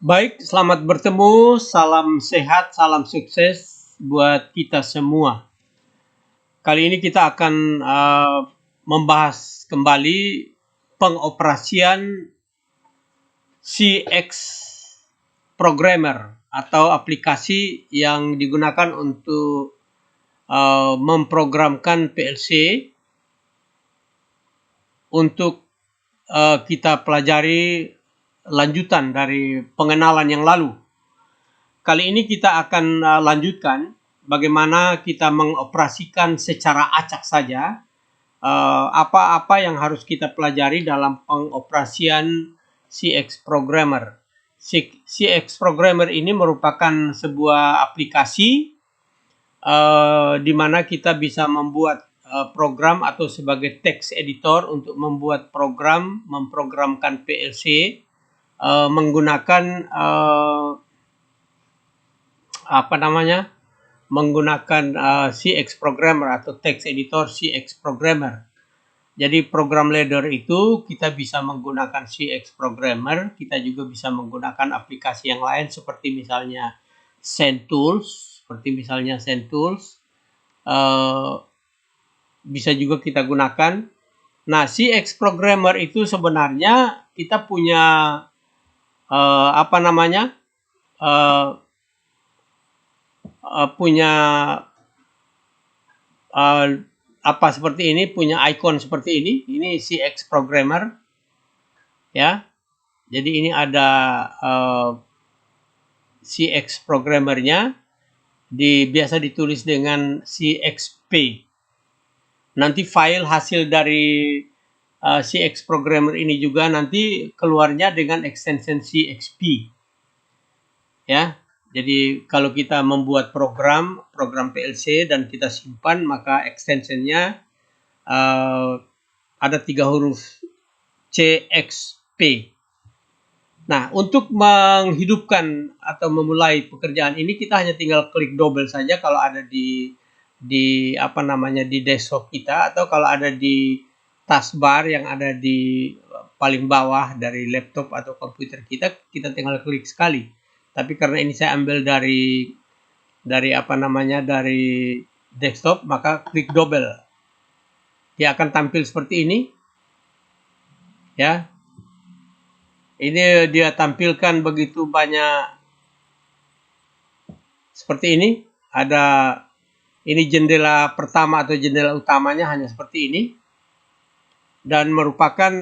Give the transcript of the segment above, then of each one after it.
Baik, selamat bertemu. Salam sehat, salam sukses buat kita semua. Kali ini kita akan membahas kembali pengoperasian CX Programmer atau aplikasi yang digunakan untuk memprogramkan PLC untuk kita pelajari lanjutan dari pengenalan yang lalu. Kali ini kita akan lanjutkan bagaimana kita mengoperasikan secara acak saja apa-apa yang harus kita pelajari dalam pengoperasian CX Programmer. CX Programmer ini merupakan sebuah aplikasi di mana kita bisa membuat program atau sebagai text editor untuk membuat program, memprogramkan PLC menggunakan menggunakan CX Programmer atau text editor CX Programmer. Jadi program leader itu kita bisa menggunakan CX Programmer, kita juga bisa menggunakan aplikasi yang lain seperti misalnya SendTools, bisa juga kita gunakan. Nah, CX Programmer itu sebenarnya kita punya seperti ini, punya icon seperti ini CX Programmer ya. Jadi ini ada CX Programmernya, biasa ditulis dengan CXP. Nanti file hasil dari CX Programmer ini juga nanti keluarnya dengan extension CXP ya. Jadi kalau kita membuat program PLC dan kita simpan, maka extensionnya ada 3 huruf CXP. Nah, untuk menghidupkan atau memulai pekerjaan ini kita hanya tinggal klik double saja kalau ada di desktop kita, atau kalau ada di taskbar yang ada di paling bawah dari laptop atau komputer kita tinggal klik sekali. Tapi karena ini saya ambil dari desktop, maka klik double. Dia akan tampil seperti ini. Ya. Ini dia tampilkan begitu banyak seperti ini. Ini jendela pertama atau jendela utamanya hanya seperti ini. Dan merupakan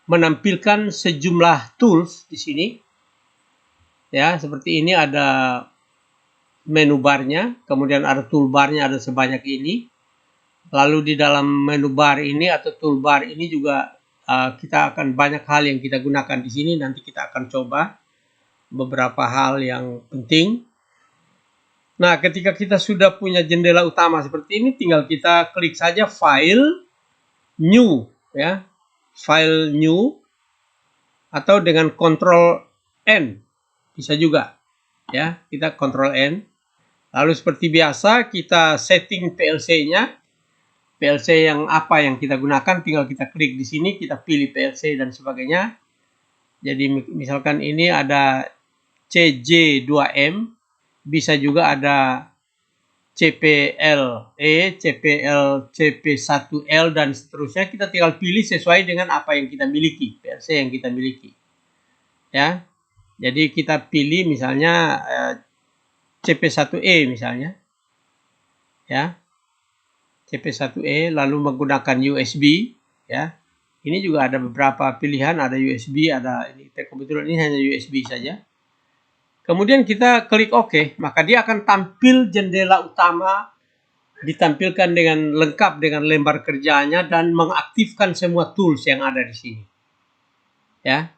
menampilkan sejumlah tools di sini. Ya, seperti ini ada menu barnya, kemudian ada toolbarnya ada sebanyak ini. Lalu di dalam menu bar ini atau toolbar ini juga kita akan banyak hal yang kita gunakan di sini. Nanti kita akan coba beberapa hal yang penting. Nah, ketika kita sudah punya jendela utama seperti ini, tinggal kita klik saja file new ya. File new atau dengan Ctrl N bisa juga ya, kita Ctrl N. Lalu seperti biasa kita setting PLC-nya, PLC yang apa yang kita gunakan, tinggal kita klik di sini, kita pilih PLC dan sebagainya. Jadi misalkan ini ada CJ2M, bisa juga ada CPLE, CP1L dan seterusnya. Kita tinggal pilih sesuai dengan apa yang kita miliki, PLC yang kita miliki. Ya. Jadi kita pilih misalnya CP1E misalnya. Ya. CP1E lalu menggunakan USB ya. Ini juga ada beberapa pilihan, ada USB, ada ini. Kebetulan ini hanya USB saja. Kemudian kita klik OK, maka dia akan tampil jendela utama, ditampilkan dengan lengkap dengan lembar kerjanya dan mengaktifkan semua tools yang ada di sini. Ya.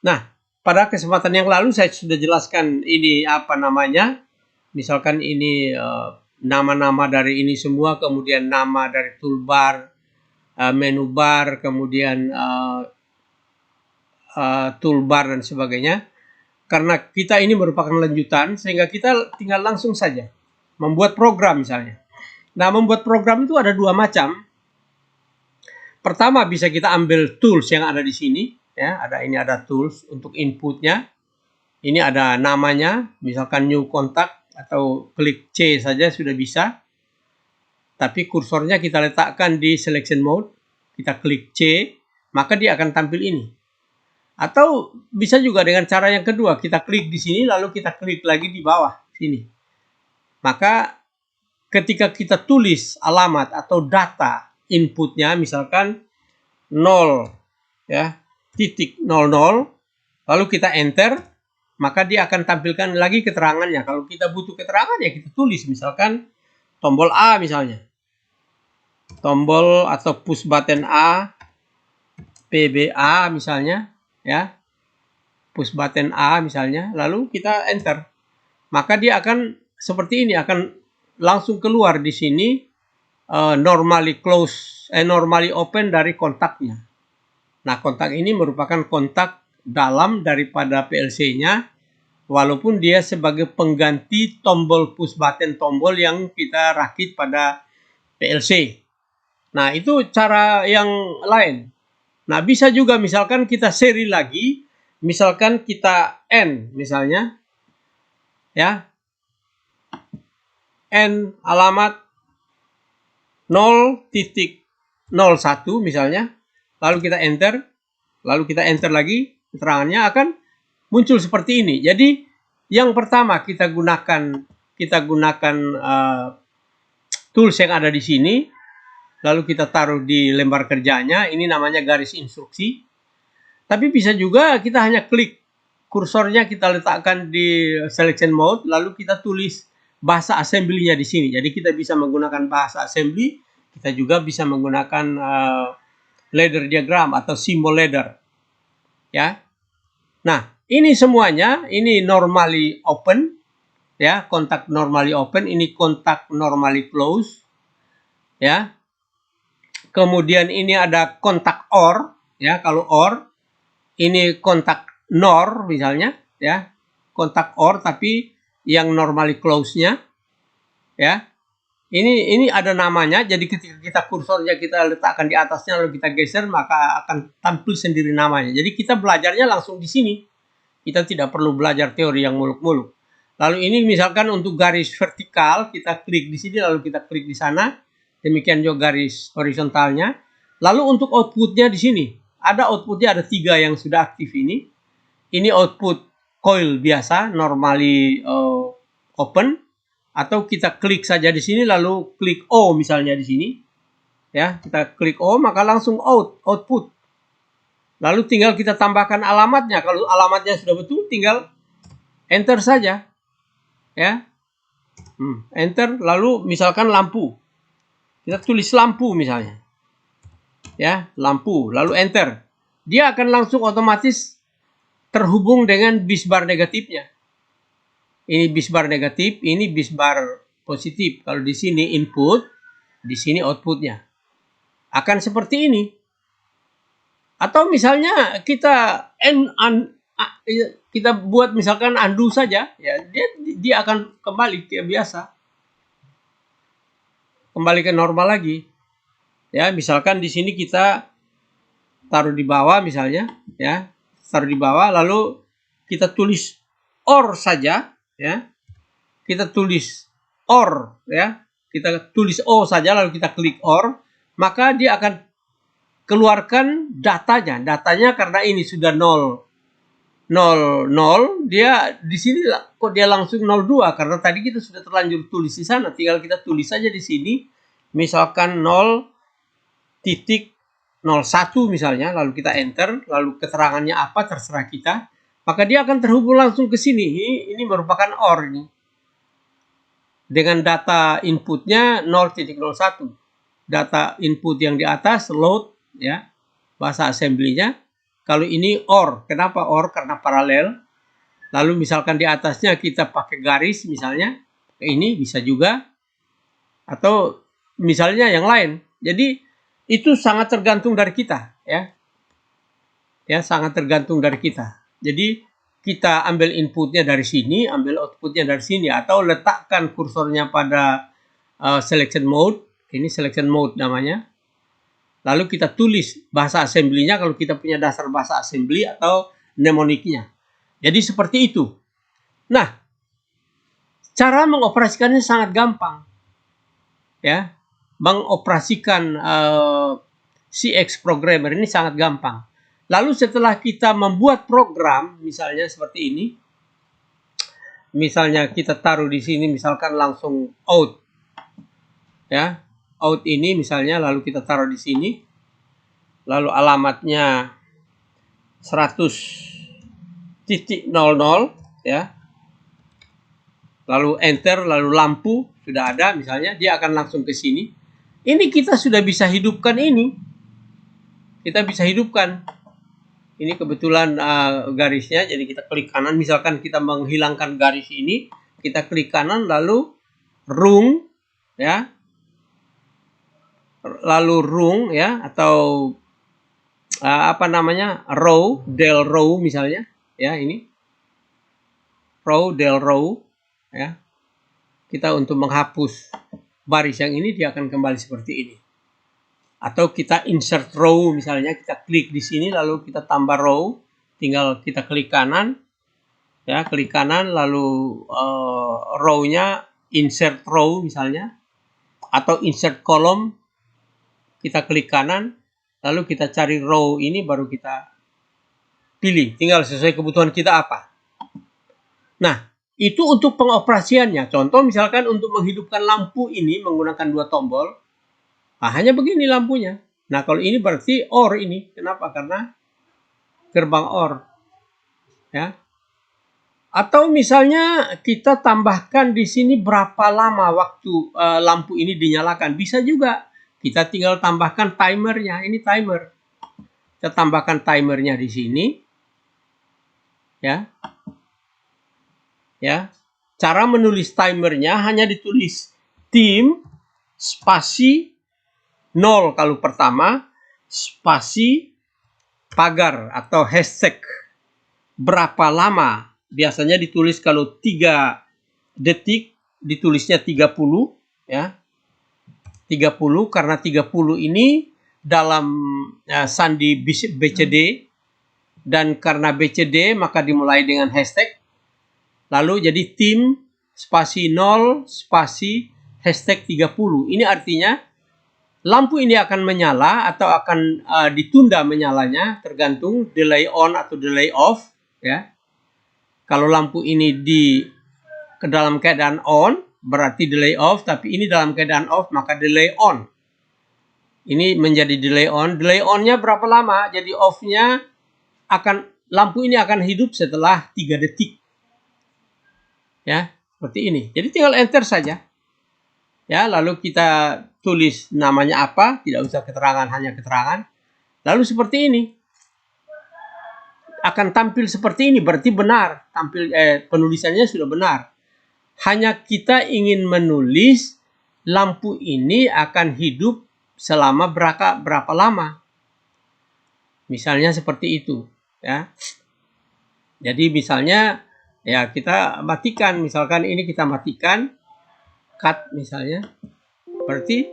Nah, pada kesempatan yang lalu saya sudah jelaskan ini apa namanya. Misalkan ini nama-nama dari ini semua, kemudian nama dari toolbar, menu bar, kemudian toolbar dan sebagainya. Karena kita ini merupakan lanjutan, sehingga kita tinggal langsung saja membuat program misalnya. Nah, membuat program itu ada dua macam. Pertama bisa kita ambil tools yang ada di sini, ya. Ada tools untuk inputnya. Ini ada namanya, misalkan new contact atau klik C saja sudah bisa. Tapi kursornya kita letakkan di selection mode, kita klik C, maka dia akan tampil ini. Atau bisa juga dengan cara yang kedua, kita klik di sini lalu kita klik lagi di bawah sini. Maka ketika kita tulis alamat atau data inputnya misalkan 0 ya, titik 00, lalu kita enter, maka dia akan tampilkan lagi keterangannya. Kalau kita butuh keterangan ya kita tulis misalkan tombol A misalnya. Tombol atau push button A, PBA misalnya, ya. Push button A misalnya, lalu kita enter. Maka dia akan seperti ini, akan langsung keluar di sini normally open dari kontaknya. Nah, kontak ini merupakan kontak dalam daripada PLC-nya, walaupun dia sebagai pengganti tombol push button tombol yang kita rakit pada PLC. Nah, itu cara yang lain. Nah, bisa juga misalkan kita seri lagi, misalkan kita N misalnya, ya, N alamat 0.01 misalnya, lalu kita enter lagi, keterangannya akan muncul seperti ini. Jadi yang pertama kita gunakan tools yang ada di sini, lalu kita taruh di lembar kerjanya, ini namanya garis instruksi. Tapi bisa juga kita hanya klik kursornya, kita letakkan di selection mode, lalu kita tulis bahasa assembly-nya di sini. Jadi kita bisa menggunakan bahasa assembly, kita juga bisa menggunakan ladder diagram atau simbol ladder. Ya. Nah, ini semuanya, ini normally open, ya, kontak normally open, ini kontak normally close, ya. Kemudian ini ada kontak OR, ya, kalau OR ini kontak NOR misalnya, ya. Kontak OR tapi yang normally close-nya, ya. Ini ada namanya, jadi ketika kita kursornya kita letakkan di atasnya lalu kita geser, maka akan tampil sendiri namanya. Jadi kita belajarnya langsung di sini. Kita tidak perlu belajar teori yang muluk-muluk. Lalu ini misalkan untuk garis vertikal, kita klik di sini lalu kita klik di sana. Demikian juga garis horizontalnya. Lalu untuk outputnya di sini, ada outputnya, ada 3 yang sudah aktif ini. Ini output coil biasa, normally open. Atau kita klik saja di sini lalu klik O misalnya di sini. Ya, kita klik O maka langsung output. Lalu tinggal kita tambahkan alamatnya. Kalau alamatnya sudah betul tinggal enter saja. Ya. Enter, lalu misalkan lampu. Kita tulis lampu misalnya. Ya, lampu, lalu enter. Dia akan langsung otomatis terhubung dengan bisbar negatifnya. Ini bisbar negatif, ini bisbar positif. Kalau di sini input, di sini outputnya. Akan seperti ini. Atau misalnya kita buat misalkan undo saja, ya dia akan kembali ke biasa. Kembali ke normal lagi. Ya, misalkan di sini kita taruh di bawah misalnya, ya. Taruh di bawah lalu kita tulis OR saja, ya. Kita tulis OR, ya. Kita tulis O saja lalu kita klik OR, maka dia akan keluarkan datanya. Datanya karena ini sudah 0 dia di sini kok dia langsung 02 karena tadi kita sudah terlanjur tulis di sana. Tinggal kita tulis saja di sini misalkan 0.01 misalnya, lalu kita enter, lalu keterangannya apa terserah kita, maka dia akan terhubung langsung ke sini. Ini merupakan OR ini. Dengan data inputnya 0.01. Data input yang di atas load, ya, bahasa assembly-nya. Kalau ini OR, kenapa OR? Karena paralel. Lalu misalkan di atasnya kita pakai garis misalnya, ini bisa juga. Atau misalnya yang lain. Jadi itu sangat tergantung dari kita, ya. Ya, sangat tergantung dari kita. Jadi kita ambil inputnya dari sini, ambil outputnya dari sini, atau letakkan kursornya pada selection mode. Ini selection mode namanya. Lalu kita tulis bahasa assembly-nya kalau kita punya dasar bahasa assembly atau mnemoniknya. Jadi seperti itu. Nah, cara mengoperasikannya sangat gampang. Ya, mengoperasikan CX programmer ini sangat gampang. Lalu setelah kita membuat program, misalnya seperti ini, misalnya kita taruh di sini, misalkan langsung out, ya, out ini misalnya, lalu kita taruh di sini, lalu alamatnya 100.00, ya, lalu enter, lalu lampu sudah ada, misalnya dia akan langsung ke sini. Ini kita sudah bisa hidupkan ini. Kita bisa hidupkan. Ini kebetulan garisnya, jadi kita klik kanan. Misalkan kita menghilangkan garis ini, kita klik kanan, lalu rung, ya, lalu rung, ya, atau apa namanya, row, del row misalnya, ya, ini row, del row, ya. Kita untuk menghapus baris yang ini, dia akan kembali seperti ini. Atau kita insert row misalnya, kita klik di sini lalu kita tambah row, tinggal kita klik kanan, ya, klik kanan lalu row-nya insert row misalnya, atau insert column, kita klik kanan lalu kita cari row ini baru kita pilih, tinggal sesuai kebutuhan kita apa. Nah, itu untuk pengoperasiannya. Contoh misalkan untuk menghidupkan lampu ini menggunakan 2 tombol. Nah, hanya begini lampunya. Nah, kalau ini berarti OR ini. Kenapa? Karena gerbang OR. Ya. Atau misalnya kita tambahkan di sini berapa lama waktu lampu ini dinyalakan. Bisa juga. Kita tinggal tambahkan timernya. Ini timer. Kita tambahkan timernya di sini. Ya. Ya. Cara menulis timernya hanya ditulis tim spasi 0 kalau pertama, spasi pagar atau hashtag berapa lama. Biasanya ditulis kalau 3 detik ditulisnya 30, ya. 30 karena 30 ini dalam sandi BCD, dan karena BCD maka dimulai dengan hashtag. Lalu jadi tim spasi 0 spasi hashtag 30. Ini artinya lampu ini akan menyala atau akan ditunda menyalanya, tergantung delay on atau delay off, ya. Kalau lampu ini ke dalam keadaan on, berarti delay off, tapi ini dalam keadaan off, maka delay on. Ini menjadi delay on. Delay on-nya berapa lama? Jadi off-nya lampu ini akan hidup setelah 3 detik. Ya, seperti ini. Jadi tinggal enter saja. Ya, lalu kita tulis namanya apa, tidak usah keterangan, hanya keterangan. Lalu seperti ini. Akan tampil seperti ini, berarti benar. Penulisannya sudah benar. Hanya kita ingin menulis lampu ini akan hidup selama berapa lama. Misalnya seperti itu, ya. Jadi misalnya ya kita matikan, misalkan ini kita matikan, cut misalnya, berarti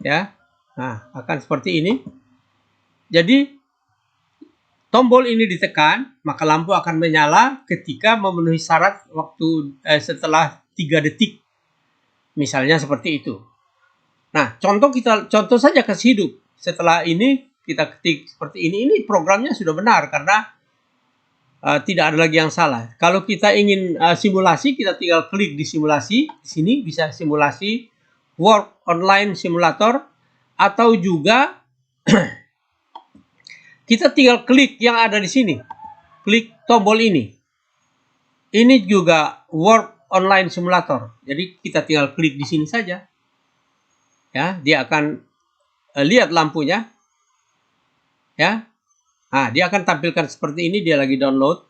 ya, nah akan seperti ini. Jadi tombol ini ditekan, maka lampu akan menyala ketika memenuhi syarat waktu setelah 3 detik, misalnya seperti itu. Nah, contoh saja kasih hidup. Setelah ini kita ketik seperti ini programnya sudah benar karena tidak ada lagi yang salah. Kalau kita ingin simulasi, kita tinggal klik di simulasi. Di sini bisa simulasi Work Online Simulator, atau juga kita tinggal klik yang ada di sini. Klik tombol ini. Ini juga Work Online Simulator. Jadi kita tinggal klik di sini saja. Ya, dia akan lihat lampunya. Ya. Nah, dia akan tampilkan seperti ini, dia lagi download.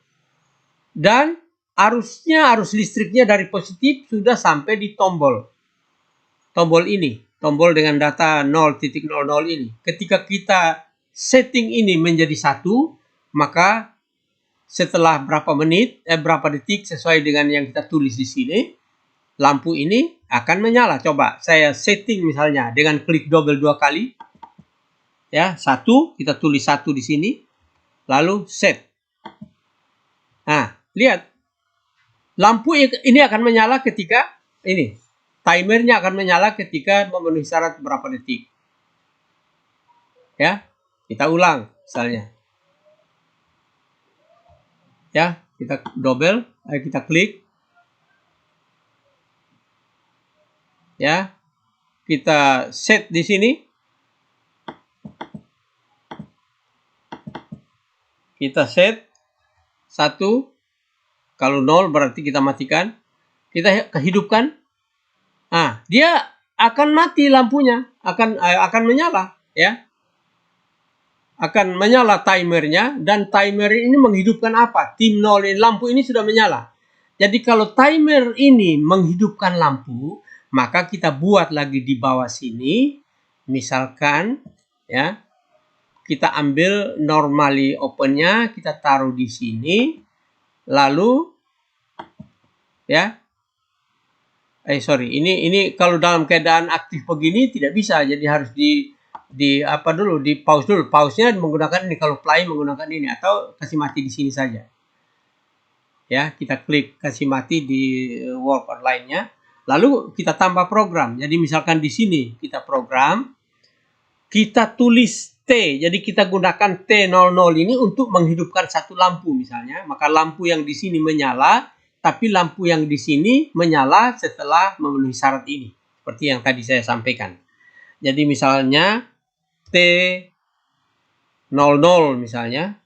Dan arus listriknya dari positif sudah sampai di tombol ini, tombol dengan data 0.00 ini. Ketika kita setting ini menjadi 1, maka setelah berapa detik sesuai dengan yang kita tulis di sini, lampu ini akan menyala. Coba saya setting misalnya dengan klik double 2 kali. Ya, 1, kita tulis 1 di sini. Lalu set. Nah, lihat. Lampu ini akan menyala ketika ini. Timernya akan menyala ketika memenuhi syarat berapa detik. Ya, kita ulang misalnya. Ya, kita double, kita klik. Ya, kita set di sini. Kita set 1. Kalau 0 berarti kita matikan. Kita hidupkan. Nah, dia akan mati lampunya, akan menyala, ya. Akan menyala timernya, dan timer ini menghidupkan apa? Tim 0 ini, lampu ini sudah menyala. Jadi kalau timer ini menghidupkan lampu, maka kita buat lagi di bawah sini, misalkan, ya. Kita ambil normally opennya, kita taruh di sini, lalu ya, ini kalau dalam keadaan aktif begini tidak bisa, jadi harus di pause dulu. Pause-nya menggunakan ini, kalau play menggunakan ini, atau kasih mati di sini saja. Ya, kita klik kasih mati di work online-nya, lalu kita tambah program. Jadi misalkan di sini kita program, kita tulis T, jadi kita gunakan T00 ini untuk menghidupkan satu lampu misalnya, maka lampu yang di sini menyala, tapi lampu yang di sini menyala setelah memenuhi syarat ini, seperti yang tadi saya sampaikan. Jadi misalnya T00 misalnya,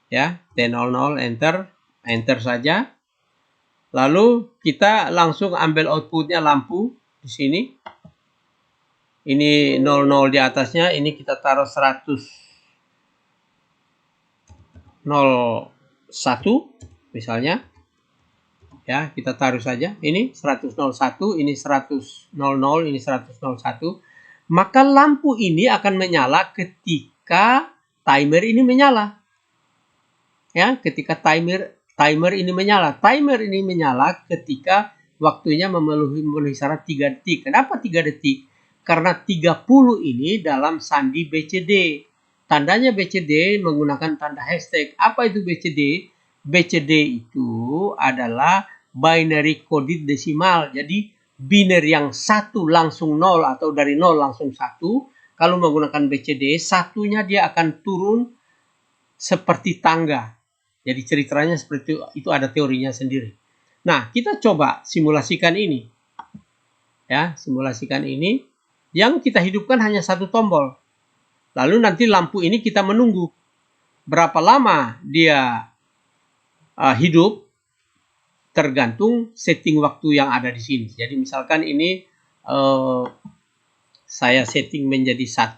ya, T00, enter saja, lalu kita langsung ambil outputnya lampu di sini. Ini 00 di atasnya, ini kita taruh 100 01 misalnya. Ya, kita taruh saja. Ini 100.01, ini 100.00, ini 100.01. Maka lampu ini akan menyala ketika timer ini menyala. Ya, ketika timer ini menyala. Timer ini menyala ketika waktunya memenuhi syarat 3 detik. Kenapa 3 detik? Karena 30 ini dalam sandi BCD. Tandanya BCD menggunakan tanda hashtag. Apa itu BCD? BCD itu adalah binary coded decimal. Jadi binary yang 1 langsung 0 atau dari 0 langsung 1. Kalau menggunakan BCD, satunya dia akan turun seperti tangga. Jadi ceritanya seperti itu, ada teorinya sendiri. Nah, kita coba simulasikan ini. Ya, simulasikan ini. Yang kita hidupkan hanya satu tombol. Lalu nanti lampu ini kita menunggu berapa lama dia hidup, tergantung setting waktu yang ada di sini. Jadi misalkan ini saya setting menjadi 1,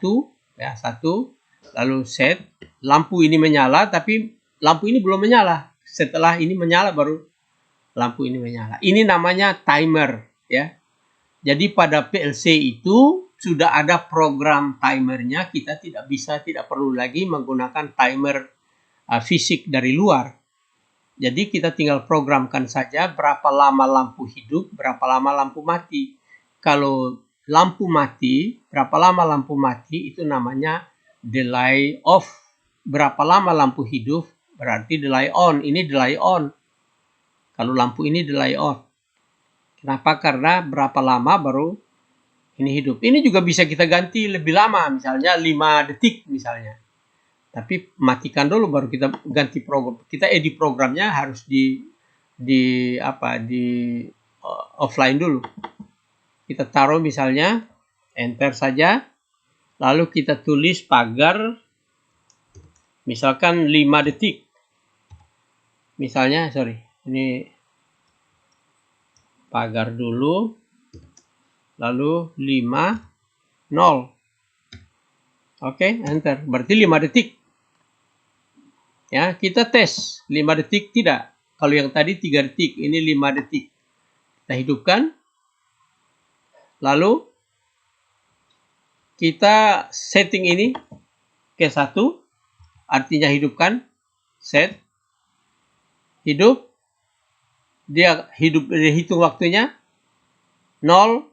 ya, 1, lalu set, lampu ini menyala, tapi lampu ini belum menyala. Setelah ini menyala baru lampu ini menyala. Ini namanya timer, ya. Jadi pada PLC itu sudah ada program timernya, kita tidak perlu lagi menggunakan timer fisik dari luar. Jadi kita tinggal programkan saja berapa lama lampu hidup, berapa lama lampu mati. Kalau lampu mati, berapa lama lampu mati, itu namanya delay off. Berapa lama lampu hidup, berarti delay on. Ini delay on. Kalau lampu ini delay off. Kenapa? Karena berapa lama baru ini hidup. Ini juga bisa kita ganti lebih lama, misalnya 5 detik misalnya. Tapi matikan dulu baru kita ganti program. Kita edit programnya harus di offline dulu. Kita taruh misalnya, enter saja. Lalu kita tulis pagar misalkan 5 detik. Misalnya, ini pagar dulu. Lalu 5.0. Oke, enter. Berarti 5 detik. Ya, kita tes 5 detik tidak. Kalau yang tadi 3 detik, ini 5 detik. Kita hidupkan. Lalu kita setting ini ke 1, artinya hidupkan. Set. Hidup. Dia hitung waktunya. 0,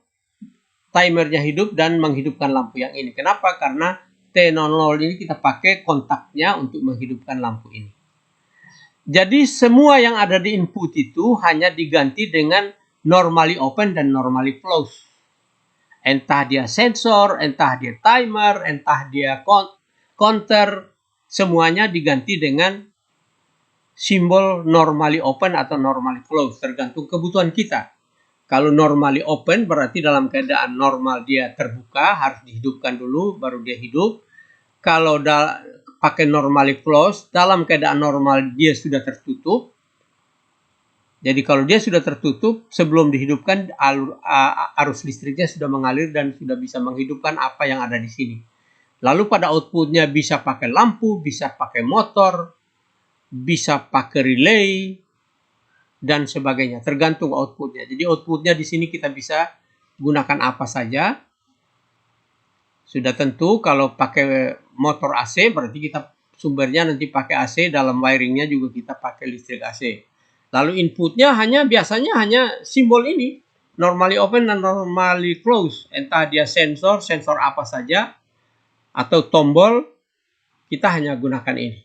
timernya hidup dan menghidupkan lampu yang ini. Kenapa? Karena T00 ini kita pakai kontaknya untuk menghidupkan lampu ini. Jadi semua yang ada di input itu hanya diganti dengan normally open dan normally close. Entah dia sensor, entah dia timer, entah dia counter, semuanya diganti dengan simbol normally open atau normally close, tergantung kebutuhan kita. Kalau normally open berarti dalam keadaan normal dia terbuka, harus dihidupkan dulu baru dia hidup. Kalau pakai normally close, dalam keadaan normal dia sudah tertutup. Jadi kalau dia sudah tertutup, sebelum dihidupkan arus listriknya sudah mengalir dan sudah bisa menghidupkan apa yang ada di sini. Lalu pada outputnya bisa pakai lampu, bisa pakai motor, bisa pakai relay, dan sebagainya, tergantung outputnya. Jadi outputnya di sini kita bisa gunakan apa saja. Sudah tentu kalau pakai motor AC berarti kita sumbernya nanti pakai AC, dalam wiringnya juga kita pakai listrik AC. Lalu inputnya biasanya hanya simbol ini, normally open dan normally close. Entah dia sensor apa saja, atau tombol, kita hanya gunakan ini.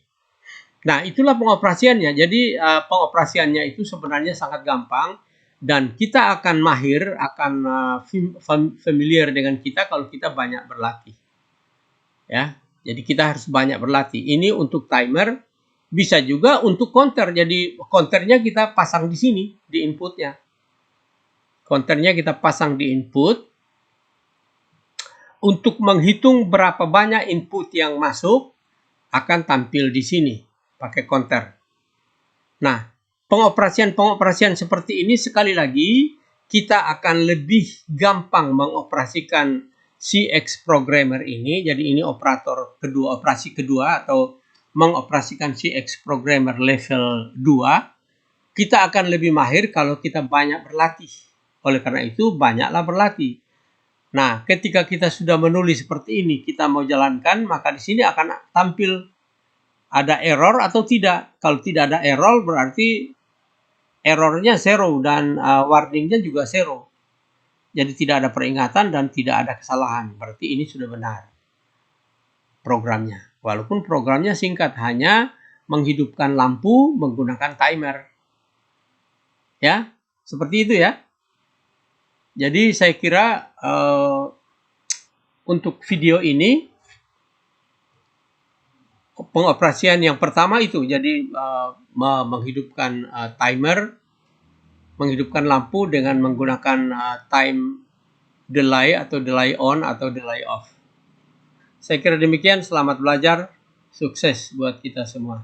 Nah, itulah pengoperasiannya. Jadi pengoperasiannya itu sebenarnya sangat gampang dan kita akan mahir, akan familiar dengan kita kalau kita banyak berlatih. Ya, jadi kita harus banyak berlatih. Ini untuk timer, bisa juga untuk counter. Jadi counternya kita pasang di sini, di inputnya. Counternya kita pasang di input untuk menghitung berapa banyak input yang masuk, akan tampil di sini pakai counter. Nah, pengoperasian seperti ini sekali lagi kita akan lebih gampang mengoperasikan CX programmer ini. Jadi ini operasi kedua atau mengoperasikan CX programmer level 2. Kita akan lebih mahir kalau kita banyak berlatih. Oleh karena itu banyaklah berlatih. Nah, ketika kita sudah menulis seperti ini, kita mau jalankan, maka di sini akan tampil ada error atau tidak. Kalau tidak ada error berarti errornya 0 dan warningnya juga 0. Jadi tidak ada peringatan dan tidak ada kesalahan. Berarti ini sudah benar programnya. Walaupun programnya singkat, hanya menghidupkan lampu menggunakan timer. Ya, seperti itu ya. Jadi saya kira untuk video ini pengoperasian yang pertama itu, jadi menghidupkan timer, menghidupkan lampu dengan menggunakan time delay atau delay on atau delay off. Saya kira demikian, selamat belajar, sukses buat kita semua.